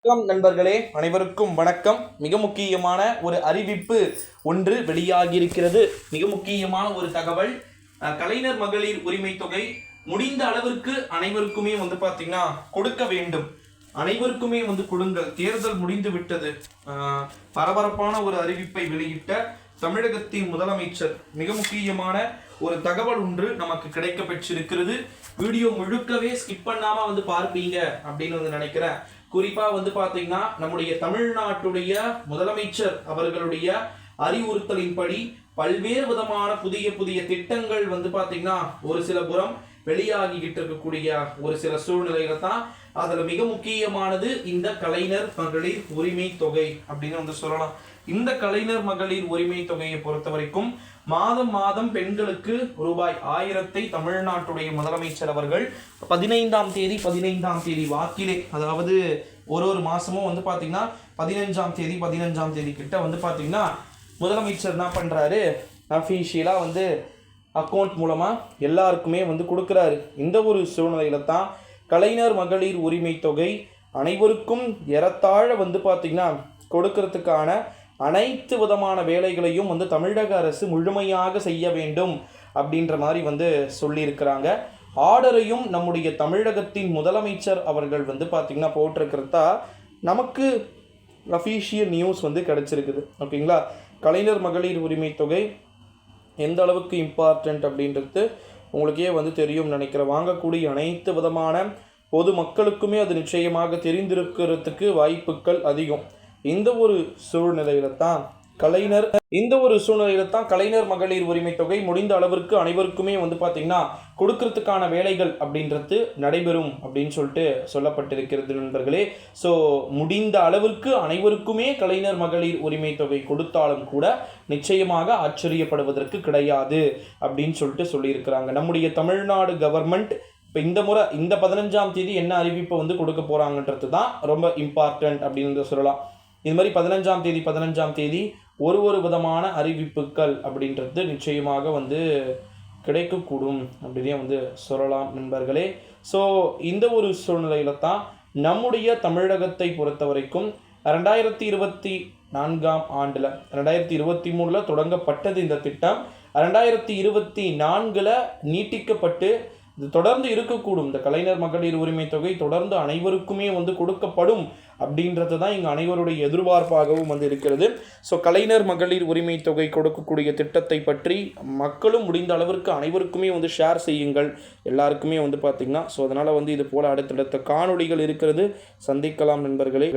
வணக்கம் நண்பர்களே, அனைவருக்கும் வணக்கம். மிக முக்கியமான ஒரு அறிவிப்பு ஒன்று வெளியாகி இருக்கிறது. மிக முக்கியமான ஒரு தகவல். கலைஞர் மகளிர் உரிமை தொகை முடிந்த அளவிற்கு அனைவருக்குமே பாத்தீங்கன்னா கொடுக்க வேண்டும். அனைவருக்குமே கொடுங்கள். தேர்தல் முடிந்து விட்டது. பரபரப்பான ஒரு அறிவிப்பை வெளியிட்ட தமிழகத்தின் முதலமைச்சர் மிக முக்கியமான ஒரு தகவல் ஒன்று நமக்கு கிடைக்க பெற்றிருக்கிறது. வீடியோ முழுக்கவே ஸ்கிப் பண்ணாம பார்ப்பீங்க அப்படின்னு நினைக்கிறேன். குறிப்பா பாத்தீங்கன்னா நம்முடைய தமிழ்நாட்டுடைய முதலமைச்சர் அவர்களுடைய அறிவுறுத்தலின்படி பல்வேறு விதமான புதிய புதிய திட்டங்கள் பாத்தீங்கன்னா ஒரு சில புறம் வெளியாகிக்கிட்டு இருக்கக்கூடிய ஒரு சில சூழ்நிலையில தான் அதுல மிக முக்கியமானது இந்த கலைஞர் மகளிர் உரிமை தொகை அப்படின்னு சொல்லலாம். இந்த கலைஞர் மகளிர் உரிமை தொகையை பொறுத்த வரைக்கும் மாதம் மாதம் பெண்களுக்கு ரூபாய் 1000 தமிழ்நாட்டுடைய முதலமைச்சர் அவர்கள் 15ஆம் தேதி வாக்கிலே, அதாவது ஒரு மாசமும் பாத்தீங்கன்னா 15ஆம் தேதி கிட்ட பாத்தீங்கன்னா முதலமைச்சர் என்ன பண்றாரு, அஃபீஷியலா அக்கௌண்ட் மூலமா எல்லாருக்குமே கொடுக்குறாரு. இந்த ஒரு சூழ்நிலையில தான் கலைஞர் மகளிர் உரிமை தொகை அனைவருக்கும் ஏறத்தாழ பாத்தீங்கன்னா கொடுக்கறதுக்கான அனைத்து விதமான வேலைகளையும் தமிழக அரசு முழுமையாக செய்ய வேண்டும் அப்படின்ற மாதிரி சொல்லியிருக்கிறாங்க. ஆர்டரையும் நம்முடைய தமிழகத்தின் முதலமைச்சர் அவர்கள் பார்த்திங்கன்னா போட்டிருக்கிறதா நமக்கு அஃபீஷியல் நியூஸ் கிடச்சிருக்குது. ஓகேங்களா. கலைஞர் மகளிர் உரிமை தொகை எந்த அளவுக்கு இம்பார்ட்டண்ட் அப்படின்றது உங்களுக்கே தெரியும் நினைக்கிறேன். வாங்கக்கூடிய அனைத்து விதமான பொது மக்களுக்குமே அது நிச்சயமாக தெரிந்திருக்கிறதுக்கு வாய்ப்புகள் அதிகம். இந்த ஒரு சூழ்நிலையில தான் கலைஞர் மகளிர் உரிமை தொகை முடிந்த அளவிற்கு அனைவருக்குமே பாத்தீங்கன்னா கொடுக்கறதுக்கான வேலைகள் அப்படின்றது நடைபெறும் அப்படின்னு சொல்லிட்டு சொல்லப்பட்டிருக்கிறது நண்பர்களே. ஸோ முடிந்த அளவிற்கு அனைவருக்குமே கலைஞர் மகளிர் உரிமை தொகை கொடுத்தாலும் கூட நிச்சயமாக ஆச்சரியப்படுவதற்கு கிடையாது அப்படின்னு சொல்லிட்டு சொல்லியிருக்கிறாங்க. நம்முடைய தமிழ்நாடு கவர்மெண்ட் இப்போ இந்த முறை இந்த 15ஆம் தேதி என்ன அறிவிப்பை கொடுக்க போறாங்கன்றது தான் ரொம்ப இம்பார்ட்டன்ட் அப்படின்னு சொல்லலாம். இது மாதிரி 15ஆம் தேதி ஒரு விதமான அறிவிப்புகள் அப்படின்றது நிச்சயமாக கிடைக்கக்கூடும் அப்படின்னே சொல்லலாம் நண்பர்களே. ஸோ இந்த ஒரு சூழ்நிலையில தான் நம்முடைய தமிழகத்தை பொறுத்த வரைக்கும் 2024ஆம் ஆண்டில் 2023 தொடங்கப்பட்டது இந்த திட்டம். 2024 நீட்டிக்கப்பட்டு இது தொடர்ந்து இருக்கக்கூடும். இந்த கலைஞர் மகளிர் உரிமை தொகை தொடர்ந்து அனைவருக்குமே கொடுக்கப்படும் அப்படின்றது தான் இங்கே அனைவருடைய எதிர்பார்ப்பாகவும் இருக்கிறது. ஸோ கலைஞர் மகளிர் உரிமை தொகை கொடுக்கக்கூடிய திட்டத்தை பற்றி மக்களும் முடிந்த அளவிற்கு அனைவருக்குமே ஷேர் செய்யுங்கள். எல்லாருக்குமே பார்த்தீங்கன்னா ஸோ அதனால் இது போல் அடுத்தடுத்த காணொளிகள் இருக்கிறது. சந்திக்கலாம் நண்பர்களே.